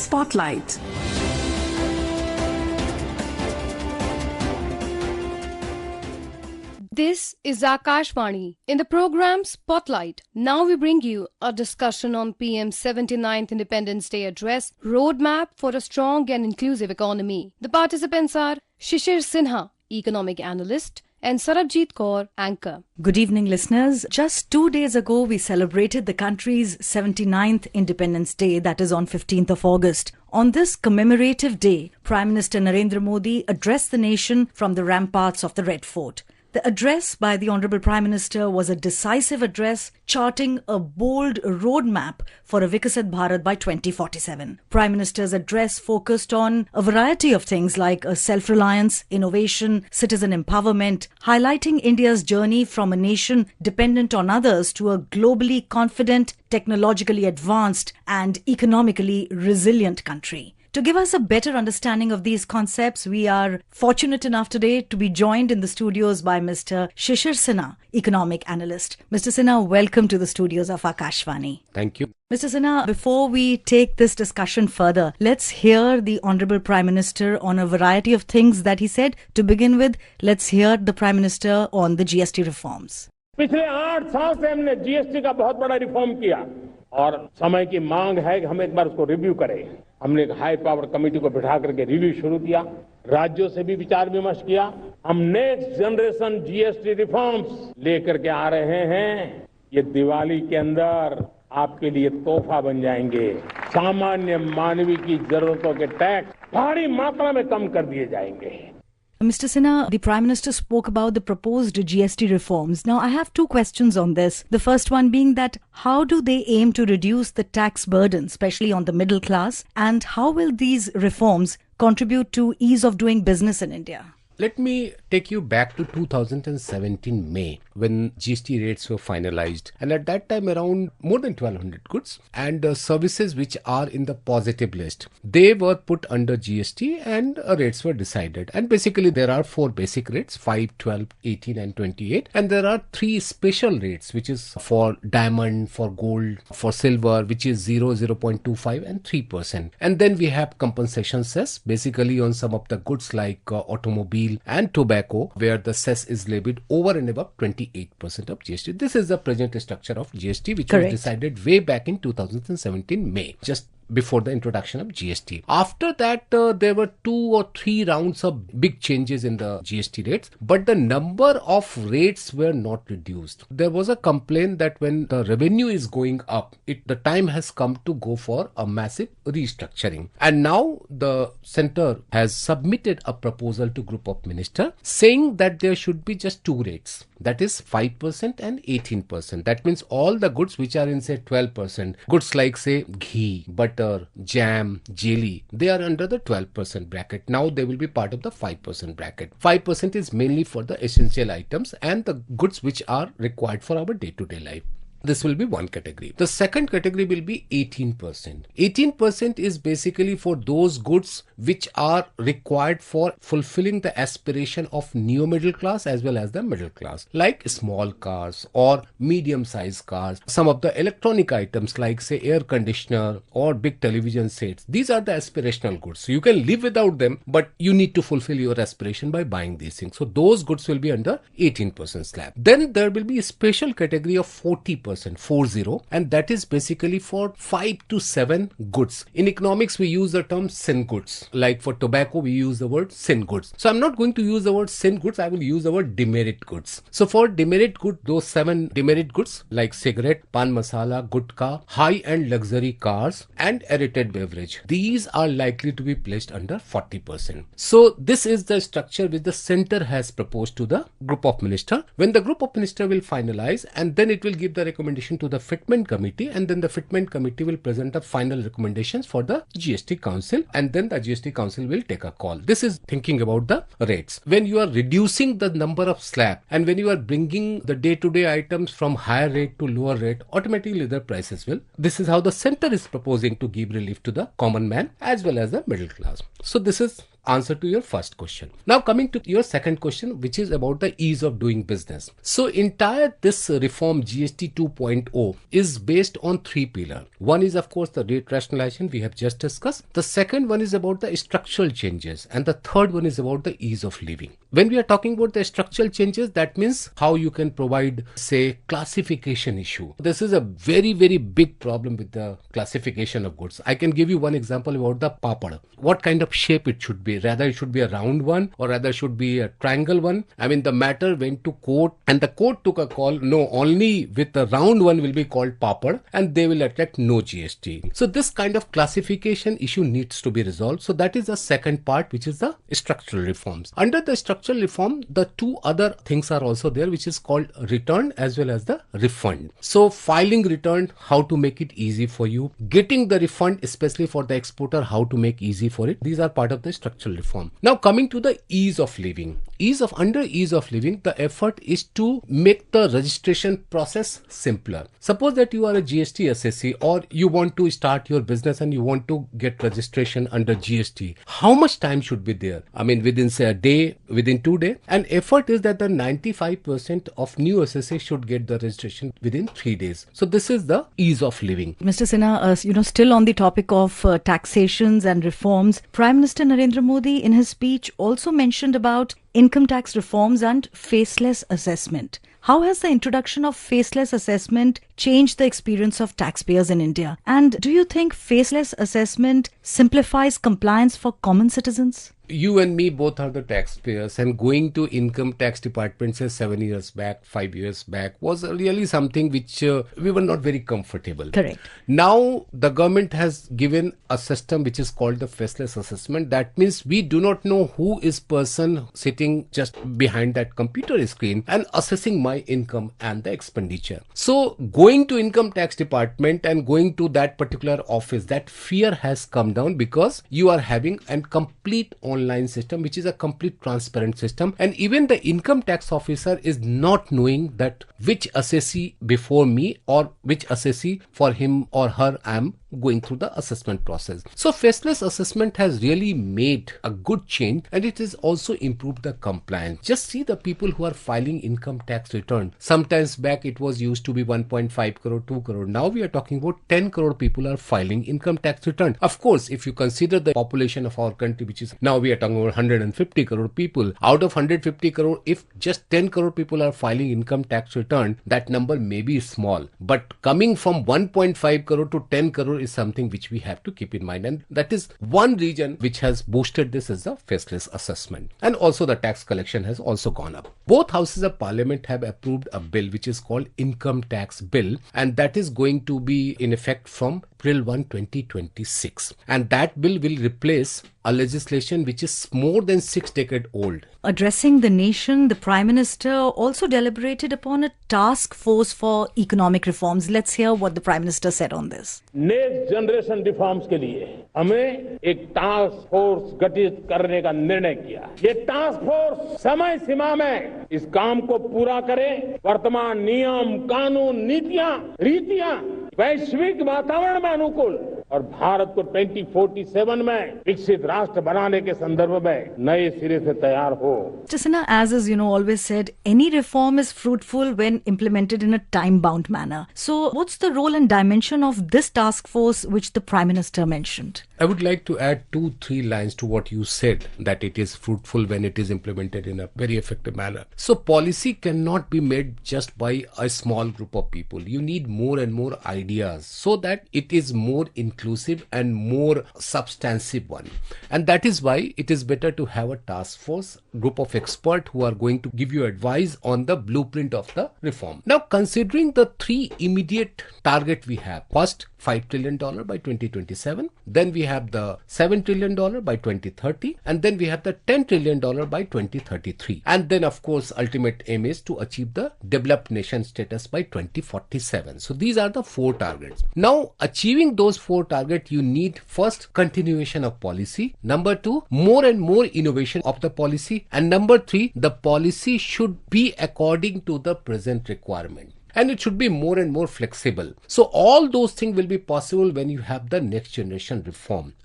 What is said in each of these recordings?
Spotlight. This is Akashvani. In the program Spotlight, now we bring you a discussion on PM's 79th Independence Day address, Roadmap for a Strong and Inclusive Economy. The participants are Shishir Sinha, Economic Analyst, and Sarabjeet Kaur, Anchor. Good evening, listeners. Just 2 days ago, we celebrated the country's 79th Independence Day, that is on 15th of August. On this commemorative day, Prime Minister Narendra Modi addressed the nation from the ramparts of the Red Fort. The address by the Honourable Prime Minister was a decisive address charting a bold roadmap for a Viksit Bharat by 2047. Prime Minister's address focused on a variety of things like self-reliance, innovation, citizen empowerment, highlighting India's journey from a nation dependent on others to a globally confident, technologically advanced and economically resilient country. To give us a better understanding of these concepts, we are fortunate enough today to be joined in the studios by Mr. Shishir Sinha, Economic Analyst. Mr. Sinha, welcome to the studios of Akashvani. Thank you. Mr. Sinha, before we take this discussion further, let's hear the Honourable Prime Minister on a variety of things that he said. To begin with, let's hear the Prime Minister on the GST reforms. पिछले 8 साल से हमने GST का बहुत बड़ा reform किया और समय की मांग है कि हम एक बार उसको रिव्यू करें। हमने एक हाई पावर कमेटी को बिठा करके रिव्यू शुरू किया, राज्यों से भी विचार विमर्श किया। हम नेक्स्ट जनरेशन जीएसटी रिफॉर्म्स लेकर के आ रहे हैं। ये दिवाली के अंदर आपके लिए तोहफा बन जाएंगे। सामान्य मानवीय की जरूरतों के टैक्स भारी मात्रा में कम कर दिए जाएंगे। Mr. Sinha, the Prime Minister spoke about the proposed GST reforms. Now, I have two questions on this. The first one being that how do they aim to reduce the tax burden, especially on the middle class? And how will these reforms contribute to ease of doing business in India? Let me take you back to 2017 May when GST rates were finalized, and at that time around more than 1200 goods and services which are in the positive list, they were put under GST and rates were decided. And basically there are 4 basic rates, 5, 12, 18 and 28, and there are 3 special rates which is for diamond, for gold, for silver, which is 0, 0.25 and 3%. And then we have compensation cess basically on some of the goods like automobile and tobacco, where the cess is levied over and above 28% of GST. This is the present structure of GST, which was decided way back in 2017 May, just before the introduction of GST. After that, there were 2 or 3 rounds of big changes in the GST rates, but the number of rates were not reduced. There was a complaint that when the revenue is going up, the time has come to go for a massive restructuring. And now the centre has submitted a proposal to group of ministers saying that there should be just 2 rates. That is 5% and 18%. That means all the goods which are in say 12%, goods like say ghee, butter, jam, jelly, they are under the 12% bracket. Now they will be part of the 5% bracket. 5% is mainly for the essential items and the goods which are required for our day-to-day life. This will be one category. The second category will be 18%. 18% is basically for those goods which are required for fulfilling the aspiration of neo middle class as well as the middle class, like small cars or medium sized cars, some of the electronic items like say air conditioner or big television sets. These are the aspirational goods. So you can live without them, but you need to fulfill your aspiration by buying these things. So those goods will be under 18% slab. Then there will be a special category of 40%. 40, and that is basically for 5 to 7 goods. In economics, we use the term sin goods. Like for tobacco, we use the word sin goods. So I'm not going to use the word sin goods. I will use the word demerit goods. So for demerit goods, those 7 demerit goods like cigarette, pan masala, gutka, high-end luxury cars, and aerated beverage, these are likely to be placed under 40%. So this is the structure which the centre has proposed to the group of ministers. When the group of ministers will finalize, and then it will give the recommendation to the Fitment Committee, and then the Fitment Committee will present the final recommendations for the GST Council, and then the GST Council will take a call. This is thinking about the rates. When you are reducing the number of slab and when you are bringing the day-to-day items from higher rate to lower rate, automatically the prices will. This is how the centre is proposing to give relief to the common man as well as the middle class. So this is answer to your first question. Now coming to your second question, which is about the ease of doing business. So entire this reform GST 2.0 is based on three pillars. One is of course the rate rationalization we have just discussed. The second one is about the structural changes, and the third one is about the ease of living. When we are talking about the structural changes, that means how you can provide, say, classification issue. This is a very, very big problem with the classification of goods. I can give you one example about the papad. What kind of shape it should be? Rather it should be a round one, or rather it should be a triangle one. I mean, the matter went to court, and the court took a call, no, only with the round one will be called papad, and they will attract no GST. So this kind of classification issue needs to be resolved. So that is the second part, which is the structural reforms. Under the structural reform, the two other things are also there, which is called return as well as the refund. So filing return, how to make it easy for you. Getting the refund, especially for the exporter, how to make easy for it. These are part of the structural reform. Now coming to the ease of living. Under ease of living, the effort is to make the registration process simpler. Suppose that you are a GST assessee, or you want to start your business and you want to get registration under GST. How much time should be there? I mean, within say a day, within 2 days. And effort is that the 95% of new assessees should get the registration within 3 days. So this is the ease of living. Mr. Sinha, still on the topic of taxations and reforms, Prime Minister Narendra Modi in his speech also mentioned about income tax reforms and faceless assessment. How has the introduction of faceless assessment changed the experience of taxpayers in India? And do you think faceless assessment simplifies compliance for common citizens? You and me both are the taxpayers, and going to income tax department say 7 years back, 5 years back was really something which we were not very comfortable. Correct. Now the government has given a system which is called the faceless assessment. That means we do not know who is person sitting just behind that computer screen and assessing my income and the expenditure. So going to income tax department and going to that particular office, that fear has come down because you are having a complete online system, which is a complete transparent system, and even the income tax officer is not knowing that which assessee before me or which assessee for him or her I am going through the assessment process. So faceless assessment has really made a good change, and it has also improved the compliance. Just see the people who are filing income tax return. Sometimes back it was used to be 1.5 crore, 2 crore. Now we are talking about 10 crore people are filing income tax return. Of course, if you consider the population of our country, which is now we are talking about 150 crore people, out of 150 crore, if just 10 crore people are filing income tax return, that number may be small. But coming from 1.5 crore to 10 crore is something which we have to keep in mind, and that is one region which has boosted this is the faceless assessment. And also the tax collection has also gone up. Both houses of parliament have approved a bill which is called income tax bill, and that is going to be in effect from April 1, 2026. And that bill will replace a legislation which is more than 6 decades old. Addressing the nation, the Prime Minister also deliberated upon a task force for economic reforms. Let's hear what the Prime Minister said on this. Next generation reforms के लिए हमें एक task force गठित करने का निर्णय किया। ये टास्क फोर्स समय सीमा में इस काम को पूरा करे। वर्तमान नियम, कानून, नीतियां, रीतियां वैश्विक वातावरण में अनुकूल और भारत को 2047 में विकसित राष्ट्र बनाने के संदर्भ में नए सिरे से तैयार हो। Mr. Sinha, as is, always said, any reform is fruitful when implemented in a time-bound manner. So what's the role and dimension of this task force which the Prime Minister mentioned? I would like to add 2-3 lines to what you said, that it is fruitful when it is implemented in a very effective manner. So policy cannot be made just by a small group of people. You need more and more ideas so that it is more inclusive and more substantive one. And that is why it is better to have a task force, group of experts who are going to give you advice on the blueprint of the reform. Now, considering the 3 immediate target we have, first, $5 trillion by 2027, then we have the $7 trillion by 2030, and then we have the $10 trillion by 2033. And then, of course, ultimate aim is to achieve the developed nation status by 2047. So these are the 4 targets. Now, achieving those 4 targets, you need first continuation of policy, number 2, more and more innovation of the policy, and number 3, the policy should be according to the present requirement. and it should be more and more flexible. So all those things will be possible when you have the next generation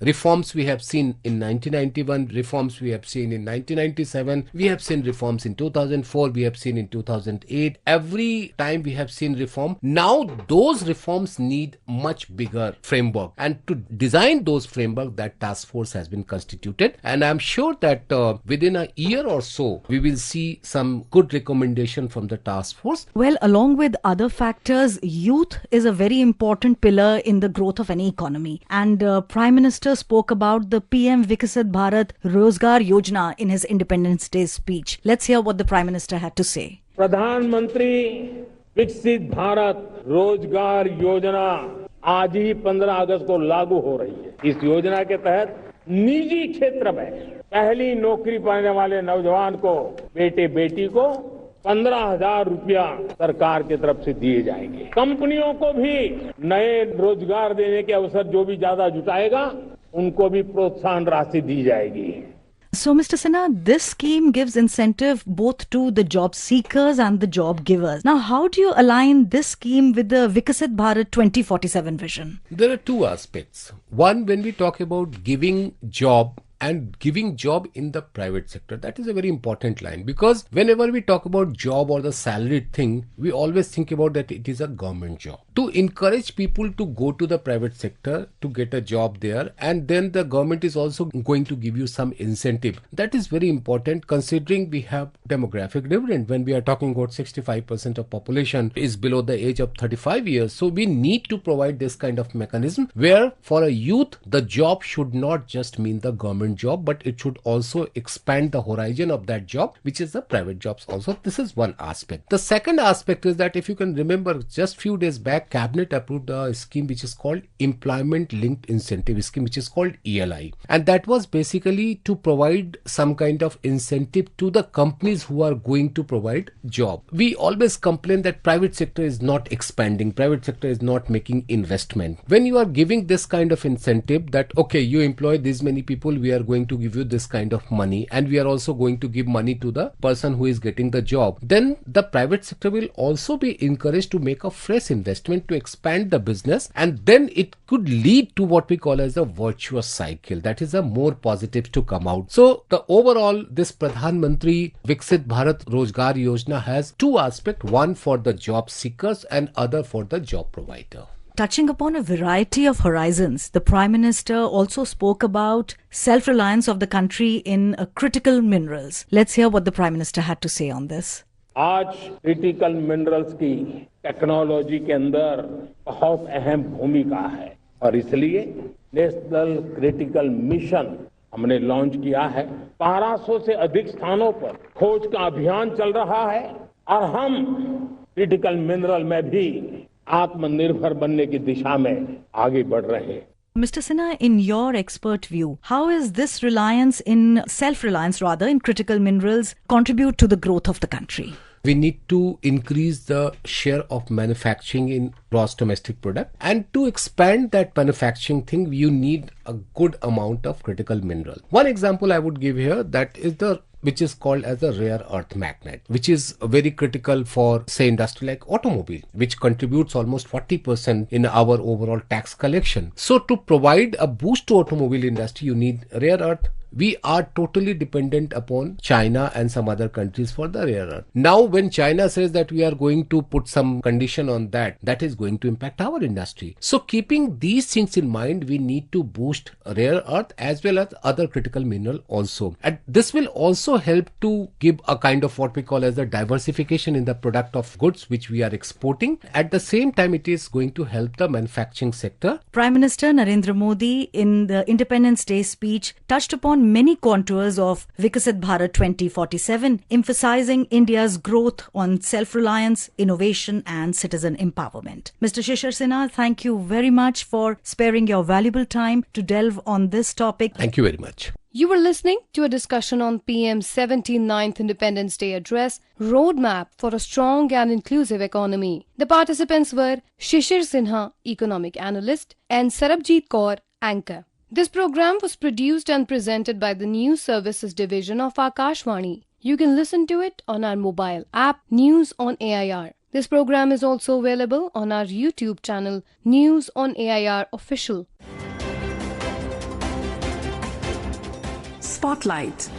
reforms we have seen in 1991, reforms we have seen in 1997, we have seen reforms in 2004, we have seen in 2008. Every time we have seen reform. Now those reforms need much bigger framework, and to design those framework, that task force has been constituted, and I'm sure that within a year or so we will see some good recommendation from the task force. Well, along with other factors, youth is a very important pillar in the growth of any economy. And Prime Minister spoke about the PM Viksit Bharat Rozgar Yojana in his Independence Day speech. Let's hear what the Prime Minister had to say. प्रधानमंत्री विकसित भारत रोजगार योजना आज ही 15 अगस्त को लागू हो रही है। इस योजना के तहत निजी क्षेत्र में पहली नौकरी पाने वाले नौजवान को बेटी को 15,000 रुपया सरकार की तरफ से दिए जाएंगे। कंपनियों को भी नए रोजगार देने के अवसर जो भी ज्यादा जुटाएगा उनको भी प्रोत्साहन राशि दी जाएगी। So, Mr. Sinha, this scheme gives incentive both to the job seekers and the job givers. Now, how do you align this scheme with the Viksit Bharat 2047 vision? There are two aspects. One, when we talk about giving job and giving job in the private sector, that is a very important line, because whenever we talk about job or the salaried thing, we always think about that it is a government job. To encourage people to go to the private sector to get a job there, and then the government is also going to give you some incentive. That is very important, considering we have demographic dividend. When we are talking about 65% of population is below the age of 35 years, so we need to provide this kind of mechanism where for a youth the job should not just mean the government job, but it should also expand the horizon of that job, which is the private jobs also. This is one aspect. The second aspect is that if you can remember, just few days back, Cabinet approved a scheme which is called Employment Linked Incentive Scheme, which is called ELI. And that was basically to provide some kind of incentive to the companies who are going to provide job. We always complain that private sector is not expanding, private sector is not making investment. When you are giving this kind of incentive that, okay, you employ this many people, we are going to give you this kind of money, and we are also going to give money to the person who is getting the job, then the private sector will also be encouraged to make a fresh investment to expand the business, and then it could lead to what we call as a virtuous cycle. That is a more positive to come out. So the overall, this Pradhan Mantri Viksit Bharat Rozgar Yojana has two aspects, one for the job seekers and other for the job provider. Touching upon a variety of horizons, the Prime Minister also spoke about self-reliance of the country in critical minerals. Let's hear what the Prime Minister had to say on this. आज critical minerals की technology के अंदर बहुत अहम भूमिका है, और इसलिए नेशनल क्रिटिकल मिशन हमने लॉन्च किया है। 1200 से अधिक स्थानों पर खोज का अभियान चल रहा है, और हम क्रिटिकल मिनरल में भी आत्मनिर्भर बनने की दिशा में आगे बढ़ रहे हैं। Mr. Sinha, in your expert view, how is this self-reliance in critical minerals contribute to the growth of the country? We need to increase the share of manufacturing in gross domestic product, and to expand that manufacturing thing, you need a good amount of critical mineral. One example I would give here, that is which is called as a rare earth magnet, which is very critical for, say, industry like automobile, which contributes almost 40% in our overall tax collection. So to provide a boost to automobile industry, you need rare earth. We are totally dependent upon China and some other countries for the rare earth. Now, when China says that we are going to put some condition on that, that is going to impact our industry. So keeping these things in mind, we need to boost rare earth as well as other critical mineral also. And this will also help to give a kind of what we call as a diversification in the product of goods which we are exporting. At the same time, it is going to help the manufacturing sector. Prime Minister Narendra Modi in the Independence Day speech touched upon many contours of Viksit Bharat 2047, emphasizing India's growth on self-reliance, innovation and citizen empowerment. Mr. Shishir Sinha, thank you very much for sparing your valuable time to delve on this topic. Thank you very much. You were listening to a discussion on PM's 79th Independence Day address, Roadmap for a Strong and Inclusive Economy. The participants were Shishir Sinha, Economic Analyst, and Sarabjeet Kaur, Anchor. This program was produced and presented by the News Services Division of Akashvani. You can listen to it on our mobile app, News on AIR. This program is also available on our YouTube channel, News on AIR Official. Spotlight.